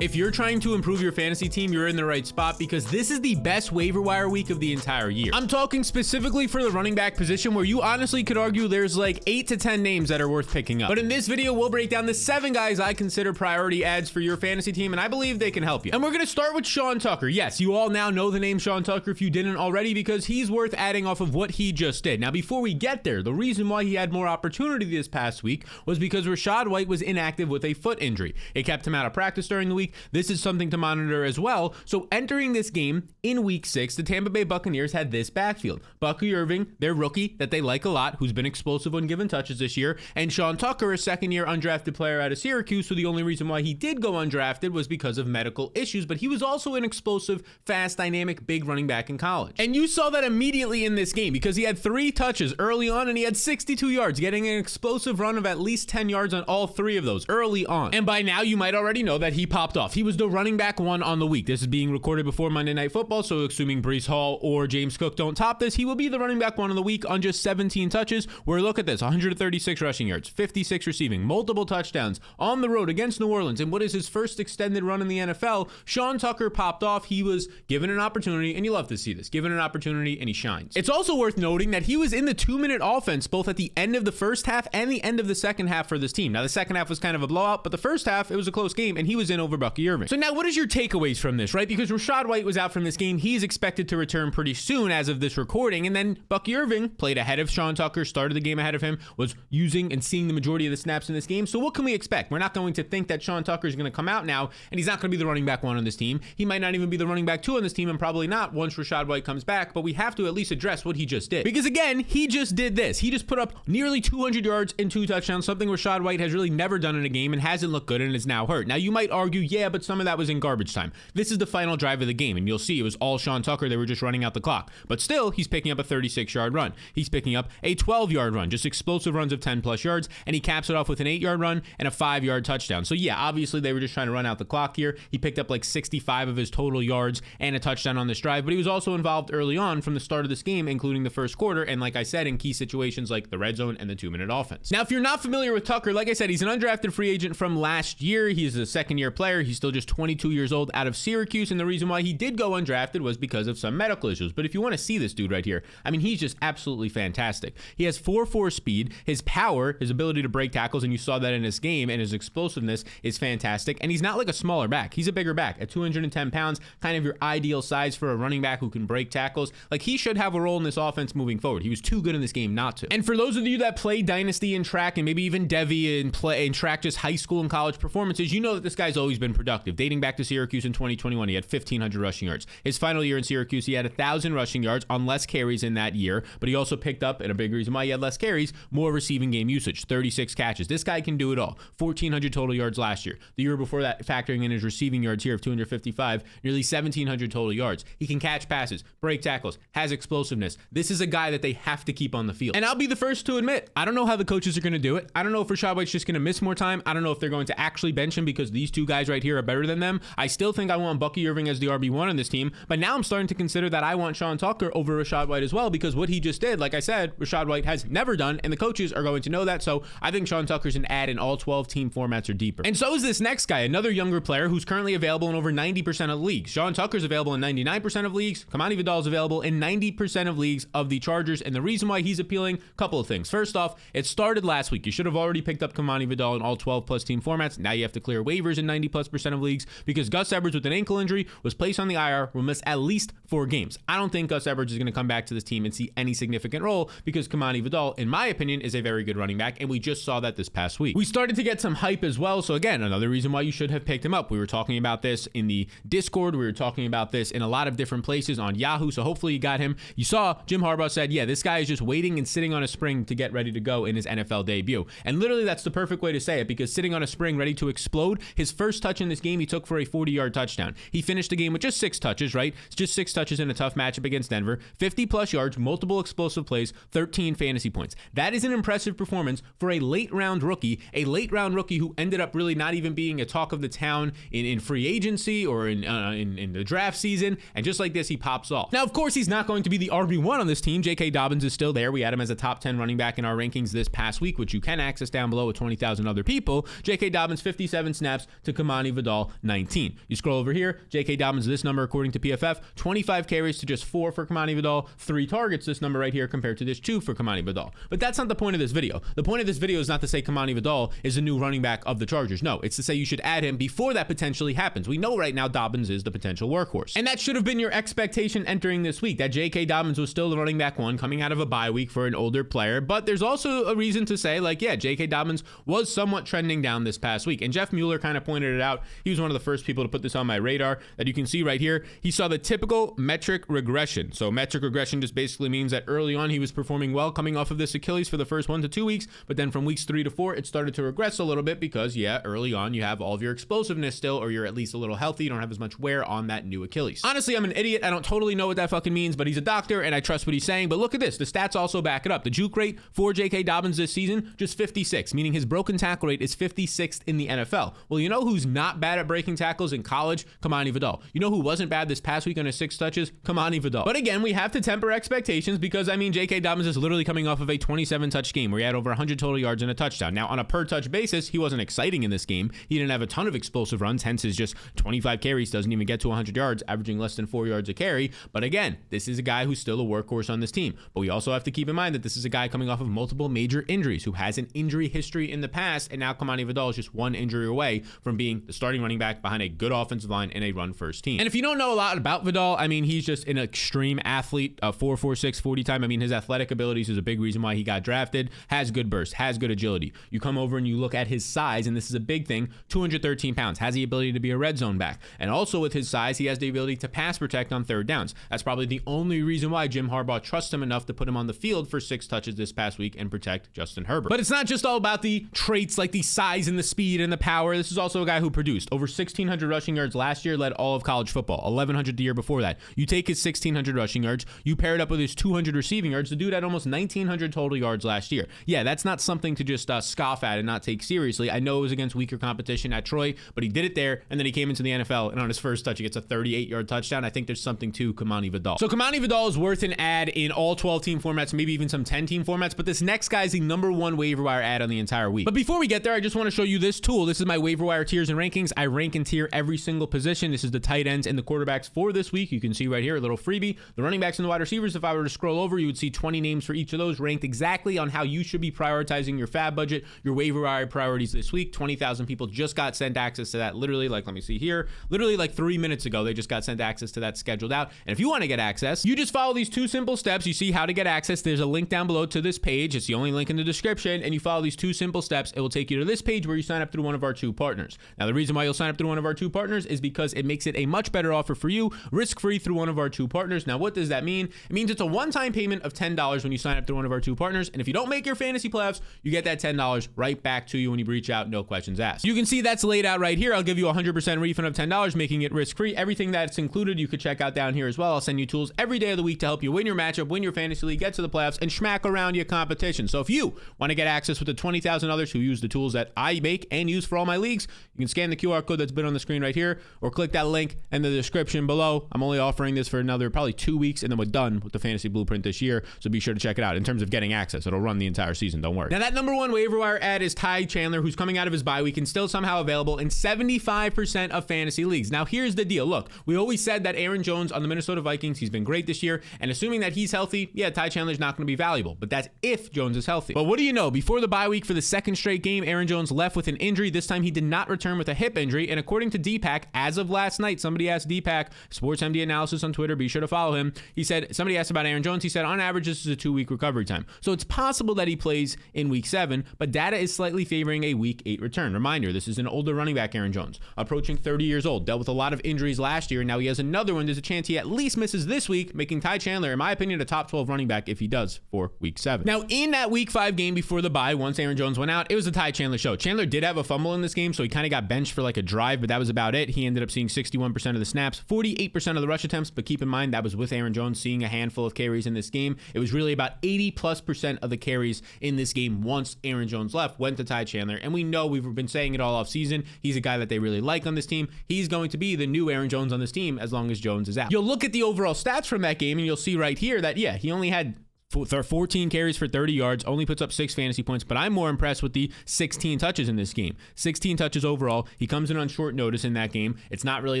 If you're trying to improve your fantasy team, you're in the right spot because this is the best waiver wire week of the entire year. I'm talking specifically for the running back position where you honestly could argue there's like 8 to 10 names that are worth picking up. But in this video, we'll break down the 7 guys I consider priority adds for your fantasy team, and I believe they can help you. And we're going to start with Sean Tucker. Yes, you all now know the name Sean Tucker if you didn't already because he's worth adding off of what he just did. Now, before we get there, the reason why he had more opportunity this past week was because Rachaad White was inactive with a foot injury. It kept him out of practice during the week. This is something to monitor as well. So entering this game in week 6, the Tampa Bay Buccaneers had this backfield. Bucky Irving, their rookie that they like a lot, who's been explosive when given touches this year, and Sean Tucker, a second-year undrafted player out of Syracuse, so the only reason why he did go undrafted was because of medical issues, but he was also an explosive, fast, dynamic, big running back in college. And you saw that immediately in this game because he had 3 touches early on and he had 62 yards, getting an explosive run of at least 10 yards on all 3 of those early on. And by now, you might already know that he popped off. He was the running back 1 on the week. This is being recorded before Monday Night Football, so assuming Breece Hall or James Cook don't top this, he will be the running back 1 on the week on just 17 touches, where look at this, 136 rushing yards, 56 receiving, multiple touchdowns on the road against New Orleans, and what is his first extended run in the NFL, Sean Tucker popped off. He was given an opportunity, and you love to see this, given an opportunity, and he shines. It's also worth noting that he was in the 2-minute offense both at the end of the first half and the end of the second half for this team. Now, the second half was kind of a blowout, but the first half, it was a close game, and he was in over Bucky Irving. So now, what is your takeaways from this, right? Because Rachaad White was out from this game. He's expected to return pretty soon as of this recording. And then Bucky Irving played ahead of Sean Tucker, started the game ahead of him, was using and seeing the majority of the snaps in this game. So what can we expect? We're not going to think that Sean Tucker is going to come out now and he's not going to be the running back 1 on this team. He might not even be the running back 2 on this team and probably not once Rachaad White comes back, but we have to at least address what he just did. Because again, he just did this. He just put up nearly 200 yards and 2 touchdowns, something Rachaad White has really never done in a game and hasn't looked good and is now hurt. Now you might argue, yeah, but some of that was in garbage time. This is the final drive of the game, and you'll see it was all Sean Tucker. They were just running out the clock. But still, he's picking up a 36-yard run. He's picking up a 12-yard run, just explosive runs of 10-plus yards, and he caps it off with an 8-yard run and a 5-yard touchdown. So yeah, obviously they were just trying to run out the clock here. He picked up like 65 of his total yards and a touchdown on this drive, but he was also involved early on from the start of this game, including the first quarter, and like I said, in key situations like the red zone and the 2-minute offense. Now, if you're not familiar with Tucker, like I said, he's an undrafted free agent from last year. He's a second-year player. He's still just 22 years old out of Syracuse, and the reason why he did go undrafted was because of some medical issues. But if you want to see this dude right here, I mean, he's just absolutely fantastic. He has 4.4 speed. His power, his ability to break tackles, and you saw that in his game, and his explosiveness is fantastic. And he's not like a smaller back. He's a bigger back at 210 pounds, kind of your ideal size for a running back who can break tackles. Like, he should have a role in this offense moving forward. He was too good in this game not to. And for those of you that play Dynasty and track, and maybe even Devy and track just high school and college performances, you know that this guy's always been productive. Dating back to Syracuse in 2021, he had 1,500 rushing yards. His final year in Syracuse, he had 1,000 rushing yards on less carries in that year, but he also picked up, and a big reason why he had less carries, more receiving game usage, 36 catches. This guy can do it all. 1,400 total yards last year. The year before that, factoring in his receiving yards here of 255, nearly 1,700 total yards. He can catch passes, break tackles, has explosiveness. This is a guy that they have to keep on the field. And I'll be the first to admit, I don't know how the coaches are going to do it. I don't know if Rachaad White's just going to miss more time. I don't know if they're going to actually bench him because these 2 guys right here are better than them. I still think I want Bucky Irving as the RB1 on this team, but now I'm starting to consider that I want Sean Tucker over Rachaad White as well because what he just did, like I said, Rachaad White has never done, and the coaches are going to know that, so I think Sean Tucker's an add in all 12 team formats or deeper. And so is this next guy, another younger player who's currently available in over 90% of leagues. Sean Tucker's available in 99% of leagues. Kamman Vidal is available in 90% of leagues of the Chargers, and the reason why he's appealing, couple of things. First off, it started last week. You should have already picked up Kamman Vidal in all 12-plus team formats. Now you have to clear waivers in 90+% of leagues because Gus Edwards with an ankle injury was placed on the IR, will miss at least 4 games. I don't think Gus Edwards is going to come back to this team and see any significant role because Kamman Vidal, in my opinion, is a very good running back, and we just saw that this past week. We started to get some hype as well, so again, another reason why you should have picked him up. We were talking about this in the Discord. We were talking about this in a lot of different places on Yahoo, so hopefully you got him. You saw Jim Harbaugh said, yeah, this guy is just waiting and sitting on a spring to get ready to go in his NFL debut. And literally, that's the perfect way to say it because sitting on a spring ready to explode, his first touch in this game, he took for a 40-yard touchdown. He finished the game with just 6 touches, right? It's just 6 touches in a tough matchup against Denver, 50-plus yards, multiple explosive plays, 13 fantasy points. That is an impressive performance for a late-round rookie who ended up really not even being a talk of the town in free agency or in the draft season, and just like this, he pops off. Now, of course, he's not going to be the RB1 on this team. J.K. Dobbins is still there. We had him as a top 10 running back in our rankings this past week, which you can access down below with 20,000 other people. J.K. Dobbins, 57 snaps to Kamman Kamman Vidal, 19. You scroll over here, J.K. Dobbins, this number according to PFF, 25 carries to just 4 for Kamman Vidal, 3 targets, this number right here compared to this 2 for Kamman Vidal. But that's not the point of this video. The point of this video is not to say Kamman Vidal is a new running back of the Chargers. No, it's to say you should add him before that potentially happens. We know right now Dobbins is the potential workhorse. And that should have been your expectation entering this week, that J.K. Dobbins was still the running back one coming out of a bye week for an older player. But there's also a reason to say, like, yeah, J.K. Dobbins was somewhat trending down this past week. And Jeff Mueller kind of pointed it out. He was one of the first people to put this on my radar that you can see right here. He saw the typical metric regression. So metric regression just basically means that early on he was performing well coming off of this Achilles for the first 1 to 2 weeks. But then from weeks 3 to 4, it started to regress a little bit because, yeah, early on you have all of your explosiveness still, or you're at least a little healthy. You don't have as much wear on that new Achilles. Honestly, I'm an idiot. I don't totally know what that fucking means, but he's a doctor and I trust what he's saying. But look at this. The stats also back it up. The juke rate for J.K. Dobbins this season, just 56, meaning his broken tackle rate is 56th in the NFL. Well, you know who's not bad at breaking tackles in college? Kamman Vidal. You know who wasn't bad this past week on his 6 touches? Kamman Vidal. But again, we have to temper expectations because, I mean, J.K. Dobbins is literally coming off of a 27-touch game where he had over 100 total yards and a touchdown. Now, on a per-touch basis, he wasn't exciting in this game. He didn't have a ton of explosive runs, hence his just 25 carries doesn't even get to 100 yards, averaging less than 4 yards a carry. But again, this is a guy who's still a workhorse on this team. But we also have to keep in mind that this is a guy coming off of multiple major injuries who has an injury history in the past, and now Kamman Vidal is just one injury away from being the starting running back behind a good offensive line and a run-first team. And if you don't know a lot about Vidal, I mean, he's just an extreme athlete, 4.46 40 time. I mean, his athletic abilities is a big reason why he got drafted, has good burst, has good agility. You come over and you look at his size, and this is a big thing, 213 pounds, has the ability to be a red zone back. And also with his size, he has the ability to pass protect on third downs. That's probably the only reason why Jim Harbaugh trusts him enough to put him on the field for 6 touches this past week and protect Justin Herbert. But it's not just all about the traits like the size and the speed and the power. This is also a guy who produced over 1,600 rushing yards last year, led all of college football, 1,100 the year before that. You take his 1,600 rushing yards, you pair it up with his 200 receiving yards, the dude had almost 1,900 total yards last year. Yeah, that's not something to just scoff at and not take seriously. I know it was against weaker competition at Troy, but he did it there, and then he came into the NFL, and on his first touch, he gets a 38-yard touchdown. I think there's something to Kamman Vidal. So Kamman Vidal is worth an ad in all 12-team formats, maybe even some 10-team formats, but this next guy is the #1 waiver wire ad on the entire week. But before we get there, I just want to show you this tool. This is my waiver wire tiers and rankings. I rank and tier every single position. This is the tight ends and the quarterbacks for this week. You can see right here, a little freebie. The running backs and the wide receivers, if I were to scroll over, you would see 20 names for each of those ranked exactly on how you should be prioritizing your fab budget, your waiver wire priorities this week. 20,000 people just got sent access to that literally, like, let me see here, literally like 3 minutes ago, they just got sent access to that scheduled out. And if you want to get access, you just follow these 2 simple steps. You see how to get access. There's a link down below to this page. It's the only link in the description, and you follow these 2 simple steps. It will take you to this page where you sign up through one of our 2 partners. Now, the reason why you'll sign up through one of our 2 partners is because it makes it a much better offer for you, risk-free through one of our 2 partners. Now, what does that mean? It means it's a one-time payment of $10 when you sign up through one of our 2 partners, and if you don't make your fantasy playoffs, you get that $10 right back to you when you reach out, no questions asked. You can see that's laid out right here. I'll give you a 100% refund of $10, making it risk-free. Everything that's included, you could check out down here as well. I'll send you tools every day of the week to help you win your matchup, win your fantasy league, get to the playoffs, and smack around your competition. So if you want to get access with the 20,000 others who use the tools that I make and use for all my leagues, you can scan the QR code that's been on the screen right here, or click that link in the description below. I'm only offering this for another probably 2 weeks, and then we're done with the fantasy blueprint this year. So be sure to check it out. In terms of getting access, it'll run the entire season. Don't worry. Now, that #1 waiver wire ad is Ty Chandler, who's coming out of his bye week and still somehow available in 75% of fantasy leagues. Now, here's the deal. Look, we always said that Aaron Jones on the Minnesota Vikings, he's been great this year, and assuming that he's healthy, yeah, Ty Chandler's not going to be valuable, but that's if Jones is healthy. But what do you know? Before the bye week for the 2nd straight game, Aaron Jones left with an injury. This time he did not return with a hip injury, and according to DPAC, as of last night, somebody asked DPAC, SportsMD Analysis on Twitter, be sure to follow him. He said, somebody asked about Aaron Jones. He said, on average, this is a 2-week recovery time. So it's possible that he plays in week 7, but data is slightly favoring a week 8 return. Reminder, this is an older running back, Aaron Jones, approaching 30 years old, dealt with a lot of injuries last year, and now he has another one. There's a chance he at least misses this week, making Ty Chandler, in my opinion, a top 12 running back if he does for week 7. Now, in that week 5 game before the bye, once Aaron Jones went out, it was the Ty Chandler show. Chandler did have a fumble in this game, so he kind of got benched for like a drive, but that was about it. He ended up seeing 61% of the snaps, 48% of the rush attempts, but keep in mind that was with Aaron Jones seeing a handful of carries in this game. It was really about 80+% of the carries in this game once Aaron Jones left went to Ty Chandler, and we know we've been saying it all off season. He's a guy that they really like on this team. He's going to be the new Aaron Jones on this team as long as Jones is out. You'll look at the overall stats from that game, and you'll see right here that, yeah, he only had 14 carries for 30 yards, only puts up 6 fantasy points, but I'm more impressed with the 16 touches in this game. 16 touches overall. He comes in on short notice in that game. It's not really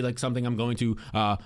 like something I'm going to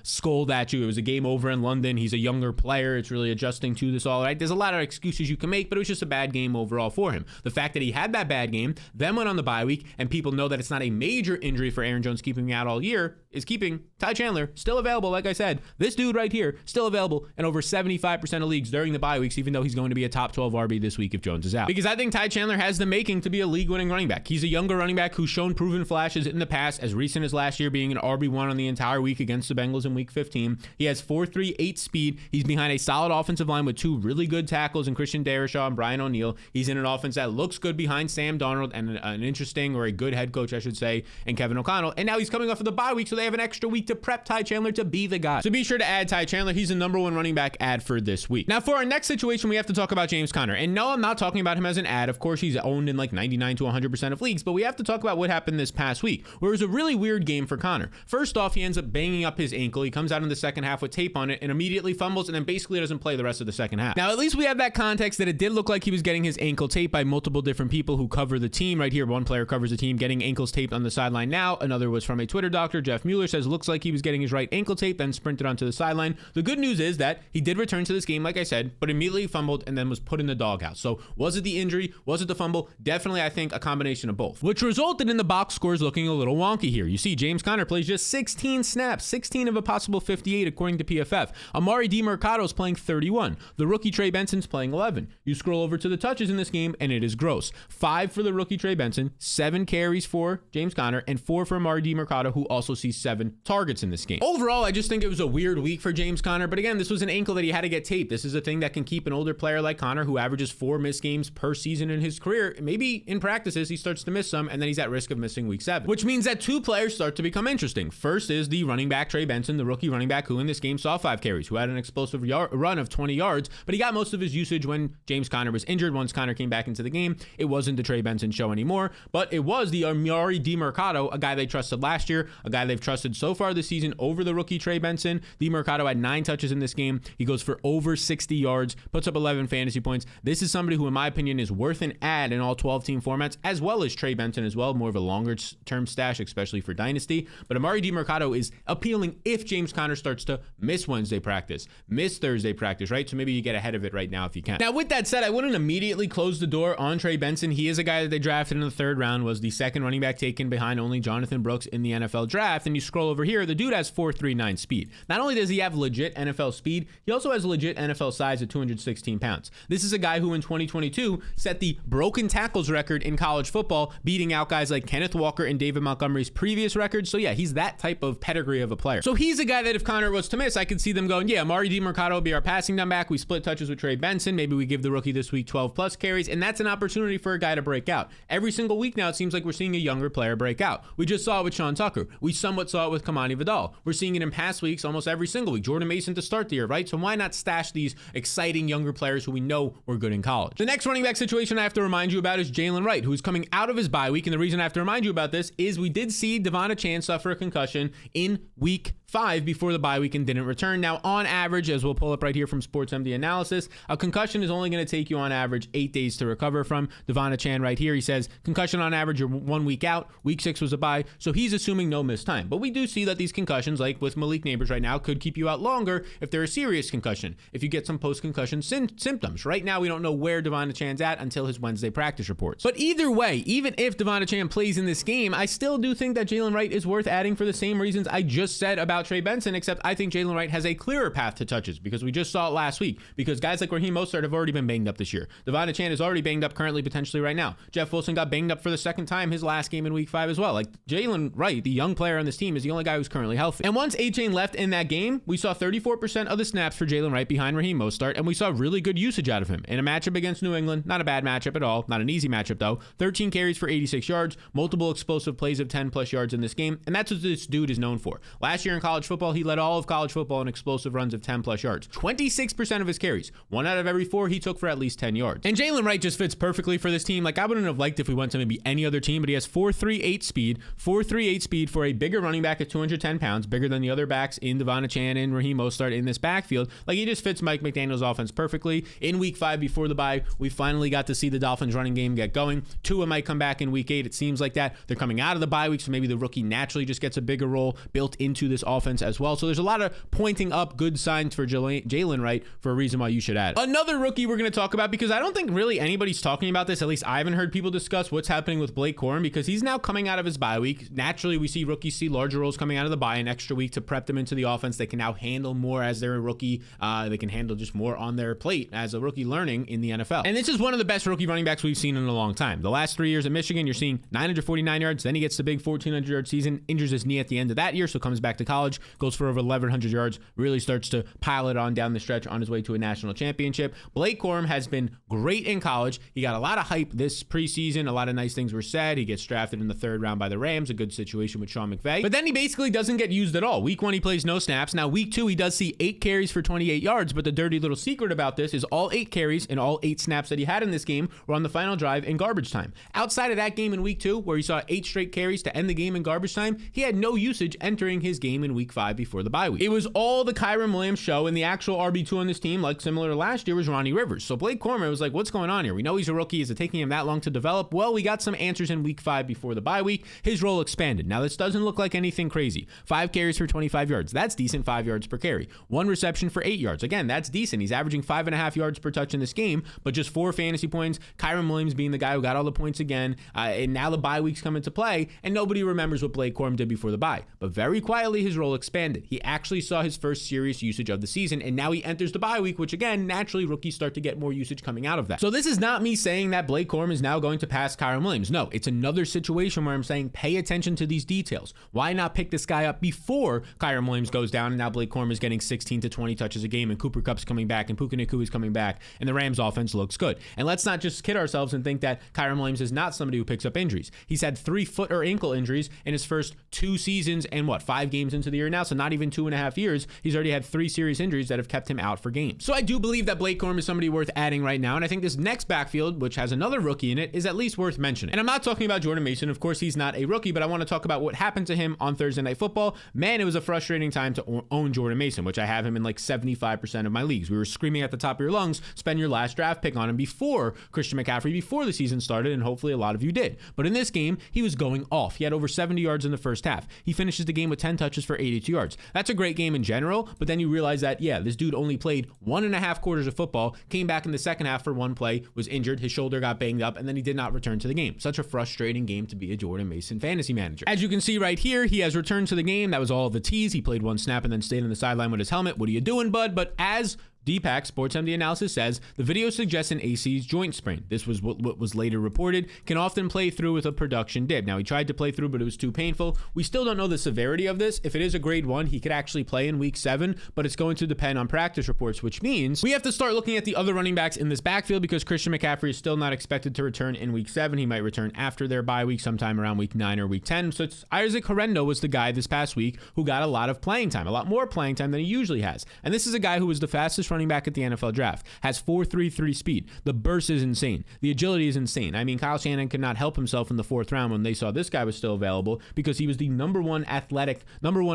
scold at you. It was a game over in London. He's a younger player. It's really adjusting to this all right. There's a lot of excuses you can make, but it was just a bad game overall for him. The fact that he had that bad game, then went on the bye week, and people know that it's not a major injury for Aaron Jones keeping him out all year, is keeping Ty Chandler still available. Like I said, this dude right here, still available in over 75% of leagues during the bye weeks, even though he's going to be a top 12 RB this week if Jones is out. Because I think Ty Chandler has the making to be a league-winning running back. He's a younger running back who's shown proven flashes in the past, as recent as last year being an RB1 on the entire week against the Bengals in week 15. He has 4.38 speed. He's behind a solid offensive line with 2 really good tackles in Christian Darrisaw and Brian O'Neill. He's in an offense that looks good behind Sam Darnold and an interesting, or a good head coach, I should say, and Kevin O'Connell. And now he's coming off of the bye week, so they have an extra week to prep Ty Chandler to be the guy. So be sure to add Ty Chandler. He's the #1 running back ad for this week. Now for our next situation, we have to talk about James Conner. And no, I'm not talking about him as an ad. Of course, he's owned in like 99 to 100% of leagues, but we have to talk about what happened this past week, where it was a really weird game for Conner. First off, he ends up banging up his ankle. He comes out in the second half with tape on it and immediately fumbles, and then basically doesn't play the rest of the second half. Now, at least we have that context that it did look like he was getting his ankle taped by multiple different people who cover the team. Right here, one player covers the team getting ankles taped on the sideline now. Another was from a Twitter doctor, Jeff Mueller, says looks like he was getting his right ankle tape, then sprinted onto the sideline. The good news is that he did return to this game, like I said, but immediately fumbled and then was put in the doghouse. So was it the injury? Was it the fumble? Definitely, I think, a combination of both, which resulted in the box scores looking a little wonky here. You see James Conner plays just 16 snaps, 16 of a possible 58 according to PFF. Amari DiMercado's playing 31. The rookie Trey Benson's playing 11. You scroll over to the touches in this game and it is gross. 5 for the rookie Trey Benson, 7 carries for James Conner, and 4 for Amari DiMercado, who also sees 7 targets in this game. Overall, I just think it was a weird week for James Conner, but again, this was an ankle that he had to get taped. This is a thing that can keep an older player like Conner, who averages 4 missed games per season in his career. Maybe in practices, he starts to miss some, and then he's at risk of missing week 7, which means that 2 players start to become interesting. First is the running back Trey Benson, the rookie running back who in this game saw 5 carries, who had an explosive run of 20 yards, but he got most of his usage when James Conner was injured. Once Conner came back into the game, it wasn't the Trey Benson show anymore, but it was the Amari DiMercado, a guy they trusted last year, a guy they've trusted so far this season over the rookie Trey Benson. DiMercado had 9 touches in this game. He goes for over 60 yards, puts up 11 fantasy points. This is somebody who, in my opinion, is worth an ad in all 12 team formats, as well as Trey Benson as well, more of a longer term stash, especially for Dynasty. But Amari DiMercado is appealing if James Conner starts to miss Wednesday practice, miss Thursday practice, right? So maybe you get ahead of it right now if you can. Now, with that said, I wouldn't immediately close the door on Trey Benson. He is a guy that they drafted in the 3rd round, was the 2nd running back taken behind only Jonathan Brooks in the NFL draft. And you scroll over here, the dude has 4.39 speed. Not only does he have legit NFL speed, he also has legit NFL size at 216 pounds. This is a guy who in 2022 set the broken tackles record in college football, beating out guys like Kenneth Walker and David Montgomery's previous record. So yeah, he's that type of pedigree of a player. So he's a guy that if Conner was to miss, I could see them going, yeah, Amari DiMercado will be our passing down back. We split touches with Trey Benson. Maybe we give the rookie this week 12 plus carries, and that's an opportunity for a guy to break out. Every single week now, it seems like we're seeing a younger player break out. We just saw it with Sean Tucker. We somewhat saw it with Kamman Vidal. We're seeing it in past weeks almost every single week. Jordan Mason to start the year, right? So why not stash these exciting younger players who we know were good in college? The next running back situation I have to remind you about is Jaylen Wright, who's coming out of his bye week. And the reason I have to remind you about this is we did see Devon Chan suffer a concussion in week 5 before the bye week and didn't return. Now, on average, as we'll pull up right here from SportsMD analysis, a concussion is only going to take you on average 8 days to recover from. Devon Chan right here, he says concussion on average, you're 1 week out. Week 6 was a bye, so he's assuming no missed time. But we do see that these concussions, like with Malik Neighbors right now, could keep you out longer if they're a serious concussion, if you get some post-concussion symptoms. Right now, we don't know where Devon Chan's at until his Wednesday practice reports. But either way, even if Devon Chan plays in this game, I still do think that Jaylen Wright is worth adding for the same reasons I just said about Trey Benson, except I think Jaylen Wright has a clearer path to touches because we just saw it last week, because guys like Raheem Mostert have already been banged up this year. Devon Chan is already banged up currently, potentially right now. Jeff Wilson got banged up for the 2nd time his last game in week 5 as well. Like, Jaylen Wright, the young player on this team, is the only guy who's currently healthy. And once A-Chain left in that game, we saw 34% of the snaps for Jaylen Wright behind Raheem Mostert, and we saw really good usage out of him. In a matchup against New England, not a bad matchup at all, not an easy matchup though, 13 carries for 86 yards, multiple explosive plays of 10 plus yards in this game, and that's what this dude is known for. Last year in college football, he led all of college football in explosive runs of 10 plus yards. 26% of his carries, 1 out of every 4 he took for at least 10 yards. And Jaylen Wright just fits perfectly for this team. Like, I wouldn't have liked if we went to maybe any other team, but he has 4.38 speed, 4.38 speed for a bigger running back at 210 pounds, bigger than the other backs in Devon Chan and Raheem Mostert in this backfield. Like, he just fits Mike McDaniel's offense perfectly. In week 5 before the bye, we finally got to see the Dolphins running game get going. Tua might come back in week 8. It seems like that. They're coming out of the bye week, so maybe the rookie naturally just gets a bigger role built into this offense as well. So there's a lot of pointing up good signs for Jaylen Wright for a reason why you should add it. Another rookie we're going to talk about, because I don't think really anybody's talking about this, at least I haven't heard people discuss what's happening with Blake Corum, because he's now coming out of his bye week. Naturally, we see rookies see larger roles coming out of the bye, an extra week to prep them into the offense. They can now handle more as they're a rookie. They can handle just more on their plate as a rookie learning in the NFL. And this is one of the best rookie running backs we've seen in a long time. The last 3 years at Michigan, you're seeing 949 yards. Then he gets the big 1,400-yard season, injures his knee at the end of that year, so comes back to college, goes for over 1,100 yards, really starts to pile it on down the stretch on his way to a national championship. Blake Corum has been great in college. He got a lot of hype this preseason. A lot of nice things were said. He gets drafted in the 3rd round by the Rams, a good situation with Sean McVay. But then he basically doesn't get used at all. Week 1, he plays no snaps. Now, week 2, he does see 8 carries for 28 yards, but the dirty little secret about this is all 8 carries and all 8 snaps that he had in this game were on the final drive in garbage time. Outside of that game in week 2, where he saw 8 straight carries to end the game in garbage time, he had no usage entering his game in week 5 before the bye week. It was all the Kyren Williams show, and the actual RB2 on this team, like similar to last year, was Ronnie Rivers. So Blake Corum was like, what's going on here? We know he's a rookie. Is it taking him that long to develop? Well, we got some answers in week 5 before the bye week. His role expanded. Now, this doesn't look like anything crazy. 5 carries for 25 yards. That's decent, 5 yards per carry. 1 reception for 8 yards. Again, that's decent. He's averaging 5.5 yards per touch in this game, but just 4 fantasy points. Kyren Williams being the guy who got all the points again. And now the bye weeks come into play, and nobody remembers what Blake Corum did before the bye. But very quietly, his role expanded. He actually saw his first serious usage of the season, and now he enters the bye week, which again, naturally, rookies start to get more usage coming out of that. So this is not me saying that Blake Corum is now going to pass Kyren Williams. No, it's another situation where I'm saying pay attention to these details. Why not pick this guy up before Kyren Williams goes down, and now Blake Corum is getting 16 to 20 touches a game, and Cooper Kupp's coming back, and Puka Nacua is coming back, and the Rams offense looks good. And let's not just kid ourselves and think that Kyren Williams is not somebody who picks up injuries. He's had 3 foot or ankle injuries in his first 2 seasons and 5 games into the year now, so not even 2.5 years. He's already had 3 serious injuries that have kept him out for games. So I do believe that Blake Corum is somebody worth adding right now, and I think this next backfield, which has another rookie in it, is at least worth mentioning. And I'm not talking about Jordan Mason. Of course, he's not a rookie, but I want to talk about what happened to him on Thursday Night Football. Man, it was a frustrating time to own Jordan Mason, which I have him in like 75% of my leagues. We were screaming at the top of your lungs, spend your last draft pick on him before Christian McCaffrey, before the season started, and hopefully a lot of you did. But in this game, he was going off. He had over 70 yards in the first half. He finishes the game with 10 touches for 82 yards. That's a great game in general, but then you realize that, yeah, this dude only played 1.5 quarters of football, came back in the second half for 1 play, was injured, his shoulder got banged up, and then he did not return to the game. Such a frustrating game to be a Jordan Mason fantasy manager. As you can see right here, he has returned to the game. That was all of the tease. He played 1 snap and then stayed on the sideline with his helmet. What are you doing, bud? But as DPAC SportsMD analysis says, the video suggests an AC's joint sprain. This was what was later reported. Can often play through with a production dip. Now, he tried to play through, but it was too painful. We still don't know the severity of this. If it is a grade 1, he could actually play in week 7, but it's going to depend on practice reports, which means we have to start looking at the other running backs in this backfield, because Christian McCaffrey is still not expected to return in week 7. He might return after their bye week, sometime around week 9 or week 10. So it's Isaac Horrendo was the guy this past week who got a lot of playing time, a lot more playing time than he usually has. And this is a guy who was the fastest running back at the NFL draft, has 4.33 speed. The burst is insane. The agility is insane. I mean, Kyle Shanahan could not help himself in the 4th round when they saw this guy was still available, because he was the number one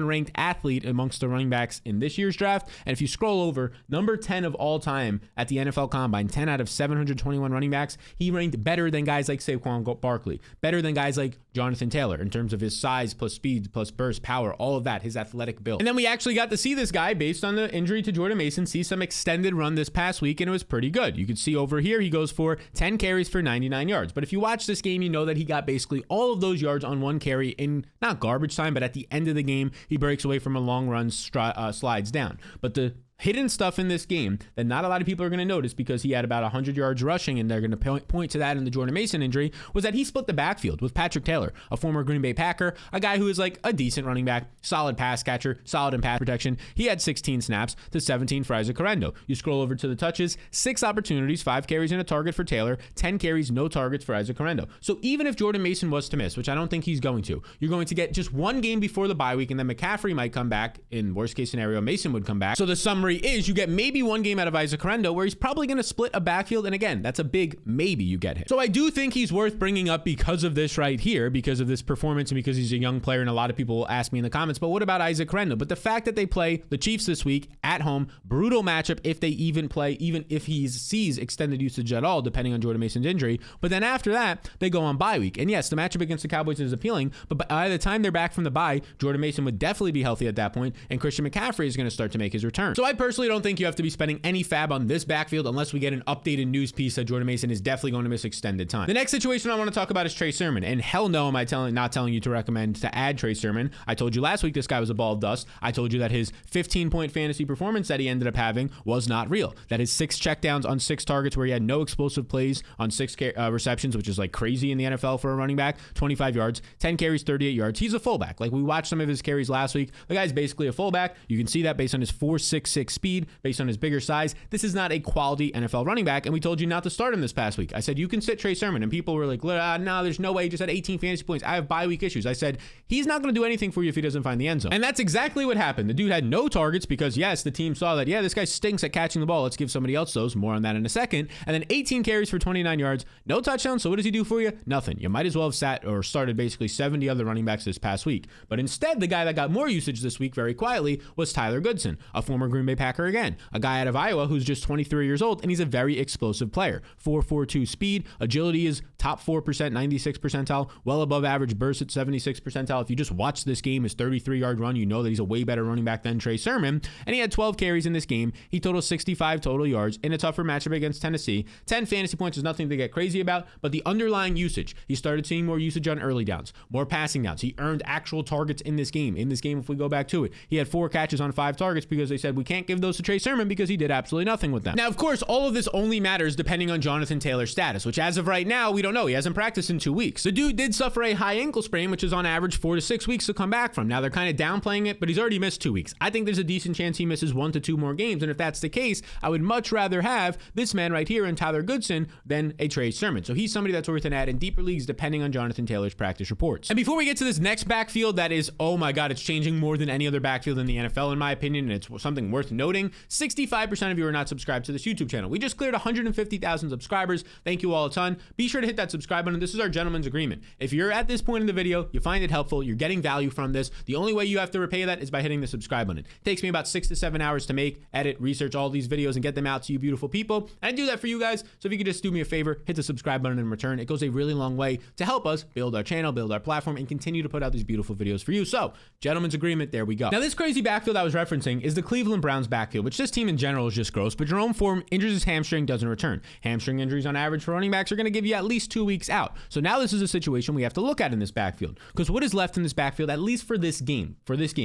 ranked athlete amongst the running backs in this year's draft. And if you scroll over, number 10 of all time at the NFL Combine, 10 out of 721 running backs, he ranked better than guys like Saquon Barkley, better than guys like Jonathan Taylor in terms of his size plus speed plus burst, power, all of that, his athletic build. And then we actually got to see this guy, based on the injury to Jordan Mason, see some extended run this past week, and it was pretty good. You could see over here, he goes for 10 carries for 99 yards. But if you watch this game, you know that he got basically all of those yards on 1 carry in not garbage time, but at the end of the game, he breaks away from a long run, slides down. But the hidden stuff in this game that not a lot of people are going to notice, because he had about 100 yards rushing, and they're going to point to that in the Jordan Mason injury, was that he split the backfield with Patrick Taylor, a former Green Bay Packer, a guy who is like a decent running back, solid pass catcher, solid in pass protection. He had 16 snaps to 17 for Isaac Horrendo. You scroll over to the touches, 6 opportunities, 5 carries and a target for Taylor, 10 carries, no targets for Isaac Horrendo. So even if Jordan Mason was to miss, which I don't think he's going to, you're going to get just 1 game before the bye week, and then McCaffrey might come back. In worst case scenario, Mason would come back. So the sum summary is you get maybe one game out of Isaac Horrendo where he's probably going to split a backfield. And again, that's a big maybe you get him. So I do think he's worth bringing up because of this right here, because of this performance and because he's a young player. And a lot of people will ask me in the comments, but what about Isaac Horrendo? But the fact that they play the Chiefs this week at home, brutal matchup if they even play, even if he sees extended usage at all, depending on Jordan Mason's injury. But then after that, they go on bye week. And yes, the matchup against the Cowboys is appealing, but by the time they're back from the bye, Jordan Mason would definitely be healthy at that point, and Christian McCaffrey is going to start to make his return. So I personally don't think you have to be spending any fab on this backfield unless we get an updated news piece that Jordan Mason is definitely going to miss extended time. The next situation I want to talk about is Trey Sermon, and hell no am I not telling you to recommend to add Trey Sermon. I told you last week this guy was a ball of dust. I told you that his 15-point fantasy performance that he ended up having was not real, that his 6 checkdowns on 6 targets where he had no explosive plays on 6 receptions, which is like crazy in the NFL for a running back, 25 yards, 10 carries, 38 yards. He's a fullback. Like we watched some of his carries last week. The guy's basically a fullback. You can see that based on his 4.66 speed, based on his bigger size. This is not a quality NFL running back, and we told you not to start him this past week. I said you can sit Trey Sermon, and people were like, no, there's no way. He just had 18 fantasy points. I have bye week issues. I said he's not going to do anything for you if he doesn't find the end zone. And that's exactly what happened. The dude had no targets because yes, the team saw that, yeah, this guy stinks at catching the ball. Let's give somebody else those. More on that in a second. And then 18 carries for 29 yards, no touchdowns. So what does he do for you? Nothing. You might as well have sat or started basically 70 other running backs this past week. But instead, the guy that got more usage this week very quietly was Tyler Goodson, a former Green Bay Packer again, a guy out of Iowa who's just 23 years old, and he's a very explosive player. 4.42 speed, agility is top 4%, 96 percentile, well above average burst at 76 percentile. If you just watch this game, his 33-yard run, you know that he's a way better running back than Trey Sermon. And he had 12 carries in this game. He totaled 65 total yards in a tougher matchup against Tennessee. 10 fantasy points is nothing to get crazy about, but the underlying usage, he started seeing more usage on early downs, more passing downs. He earned actual targets in this game. In this game, if we go back to it, he had 4 catches on 5 targets because they said we can't give those to Trey Sermon because he did absolutely nothing with them. Now, of course, all of this only matters depending on Jonathan Taylor's status, which as of right now, we don't know. He hasn't practiced in 2 weeks. The dude did suffer a high ankle sprain, which is on average 4 to 6 weeks to come back from. Now, they're kind of downplaying it, but he's already missed 2 weeks. I think there's a decent chance he misses 1 to 2 more games, and if that's the case, I would much rather have this man right here in Tyler Goodson than a Trey Sermon. So he's somebody that's worth an add in deeper leagues depending on Jonathan Taylor's practice reports. And before we get to this next backfield that is, oh my God, it's changing more than any other backfield in the NFL in my opinion, and it's something worth noting, 65% of you are not subscribed to this YouTube channel. We just cleared 150,000 subscribers. Thank you all a ton. Be sure to hit that subscribe button. This is our gentleman's agreement. If you're at this point in the video, you find it helpful, you're getting value from this, the only way you have to repay that is by hitting the subscribe button. It takes me about 6 to 7 hours to make, edit, research all these videos and get them out to you beautiful people. And I do that for you guys. So if you could just do me a favor, hit the subscribe button in return. It goes a really long way to help us build our channel, build our platform, and continue to put out these beautiful videos for you. So gentleman's agreement, there we go. Now this crazy backfield I was referencing is the Cleveland Browns backfield, which this team in general is just gross, but Jerome Ford injures his hamstring, doesn't return. Hamstring injuries on average for running backs are going to give you at least 2 weeks out. So now this is a situation we have to look at in this backfield, because what is left in this backfield, at least for this game,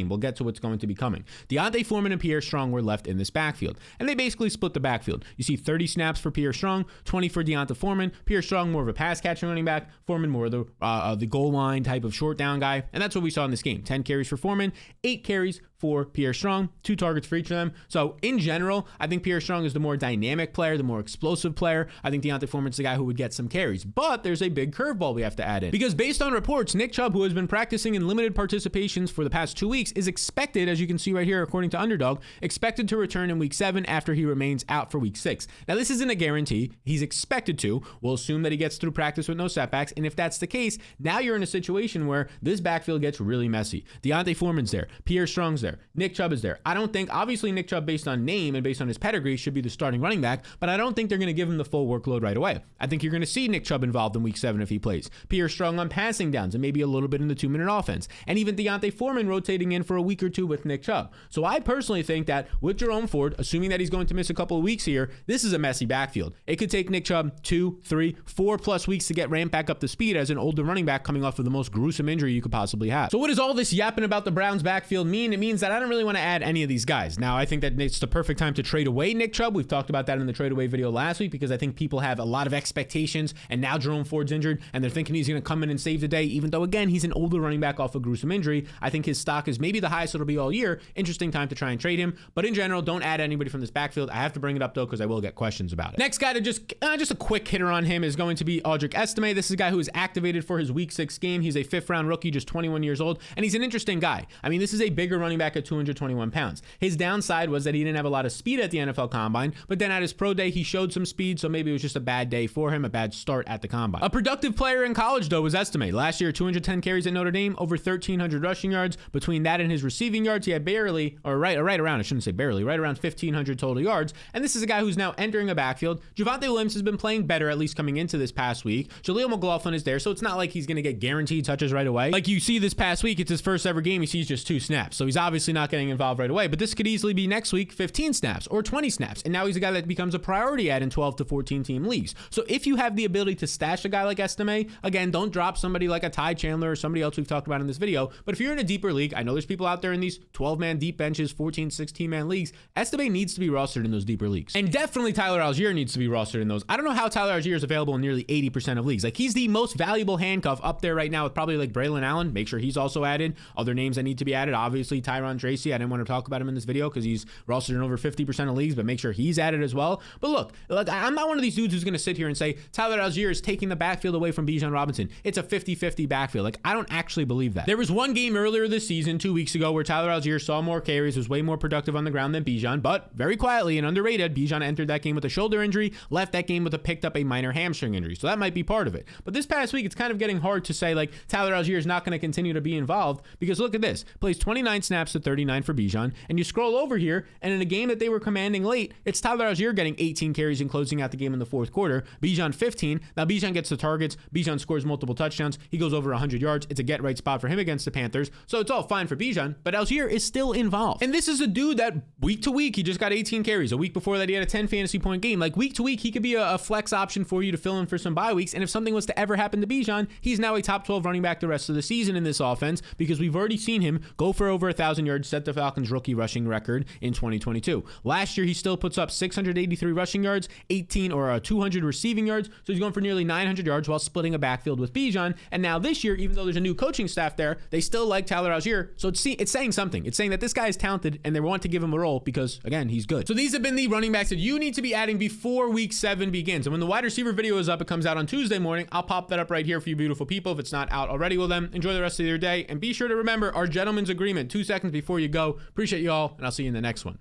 we'll get to what's going to be coming. Deontay Foreman and Pierre Strong were left in this backfield, and they basically split the backfield. You see 30 snaps for Pierre Strong, 20 for Deontay Foreman. Pierre Strong more of a pass catching running back, Foreman more of the goal line type of short down guy, and that's what we saw in this game. 10 carries for Foreman, 8 carries for Pierre Strong, 2 targets for each of them. So in general, I think Pierre Strong is the more dynamic player, the more explosive player. I think Deontay Foreman's the guy who would get some carries, but there's a big curveball we have to add in, because based on reports, Nick Chubb, who has been practicing in limited participations for the past 2 weeks, is expected, as you can see right here, according to Underdog, expected to return in week 7 after he remains out for week 6. Now, this isn't a guarantee. He's expected to. We'll assume that he gets through practice with no setbacks, and if that's the case, now you're in a situation where this backfield gets really messy. Deontay Foreman's there. Pierre Strong's there. Nick Chubb is there. I don't think, obviously, Nick Chubb, based on name and based on his pedigree, should be the starting running back, but I don't think they're going to give him the full workload right away. I think you're going to see Nick Chubb involved in week 7 if he plays. Pierre Strong on passing downs and maybe a little bit in the 2-minute offense. And even Deontay Foreman rotating in for a week or 2 with Nick Chubb. So I personally think that with Jerome Ford, assuming that he's going to miss a couple of weeks here, this is a messy backfield. It could take Nick Chubb 2, 3, 4+ weeks to get ramped back up to speed as an older running back coming off of the most gruesome injury you could possibly have. So what does all this yapping about the Browns backfield mean? It means that I don't really want to add any of these guys. Now, I think that it's the perfect time to trade away Nick Chubb. We've talked about that in the trade away video last week because I think people have a lot of expectations, and now Jerome Ford's injured and they're thinking he's going to come in and save the day, even though, again, he's an older running back off a gruesome injury. I think his stock is maybe the highest it'll be all year. Interesting time to try and trade him. But in general, don't add anybody from this backfield. I have to bring it up, though, because I will get questions about it. Next guy to just a quick hitter on him is going to be Audric Estime. This is a guy who is activated for his week 6 game. He's a 5th-round rookie, just 21 years old, and he's an interesting guy. I mean, this is a bigger running back back at 221 pounds. His downside was that he didn't have a lot of speed at the NFL Combine, but then at his pro day, he showed some speed, so maybe it was just a bad day for him, a bad start at the Combine. A productive player in college, though, was Estime. Last year, 210 carries at Notre Dame, over 1,300 rushing yards. Between that and his receiving yards, he had barely, or right around, I shouldn't say barely, right around 1,500 total yards. And this is a guy who's now entering a backfield. Javonte Williams has been playing better, at least coming into this past week. Jaleel McLaughlin is there, so it's not like he's going to get guaranteed touches right away. Like you see this past week, it's his first ever game. He sees just 2 snaps, so he's obviously not getting involved right away. But this could easily be next week 15 snaps or 20 snaps, and now he's a guy that becomes a priority ad in 12 to 14 team leagues. So if you have the ability to stash a guy like Estime, again, don't drop somebody like a Ty Chandler or somebody else we've talked about in this video. But if you're in a deeper league, I know there's people out there in these 12-man deep benches, 14, 16-man leagues. Estime needs to be rostered in those deeper leagues, and definitely Tyler Algier needs to be rostered in those. I don't know how Tyler Algier is available in nearly 80% of leagues. Like, he's the most valuable handcuff up there right now with probably like Braylon Allen. Make sure he's also added. Other names that need to be added, obviously Tyron Tracy. I didn't want to talk about him in this video because he's rostered in over 50% of leagues, but make sure he's added as well. But look, I'm not one of these dudes who's going to sit here and say Tyler Algier is taking the backfield away from Bijan Robinson. It's a 50-50 backfield. Like, I don't actually believe that. There was one game earlier this season, 2 weeks ago, where Tyler Algier saw more carries, was way more productive on the ground than Bijan, but very quietly and underrated, Bijan entered that game with a shoulder injury, left that game with picked up a minor hamstring injury. So that might be part of it. But this past week, it's kind of getting hard to say like Tyler Algier is not going to continue to be involved, because look at this. Plays 29 snaps to 39 for Bijan, and you scroll over here, and in a game that they were commanding late, it's Tyler Algier getting 18 carries and closing out the game in the fourth quarter. Bijan 15. Now Bijan gets the targets. Bijan scores multiple touchdowns. He goes over 100 yards. It's a get right spot for him against the Panthers. So it's all fine for Bijan, but Algier is still involved. And this is a dude that week to week, he just got 18 carries. A week before that, he had a 10 fantasy point game. Like, week to week, he could be a flex option for you to fill in for some bye weeks. And if something was to ever happen to Bijan, he's now a top 12 running back the rest of the season in this offense, because we've already seen him go for over 1,000 yards, set the Falcons rookie rushing record in 2022. Last year, he still puts up 683 rushing yards, 200 receiving yards. So he's going for nearly 900 yards while splitting a backfield with Bijan. And now this year, even though there's a new coaching staff there, they still like Tyler Algier. So it's saying something. It's saying that this guy is talented and they want to give him a role because, again, he's good. So these have been the running backs that you need to be adding before week 7 begins. And when the wide receiver video is up, it comes out on Tuesday morning. I'll pop that up right here for you beautiful people if it's not out already. Well then, enjoy the rest of your day. And be sure to remember our gentleman's agreement 2 seconds before you go. Appreciate you all, and I'll see you in the next one.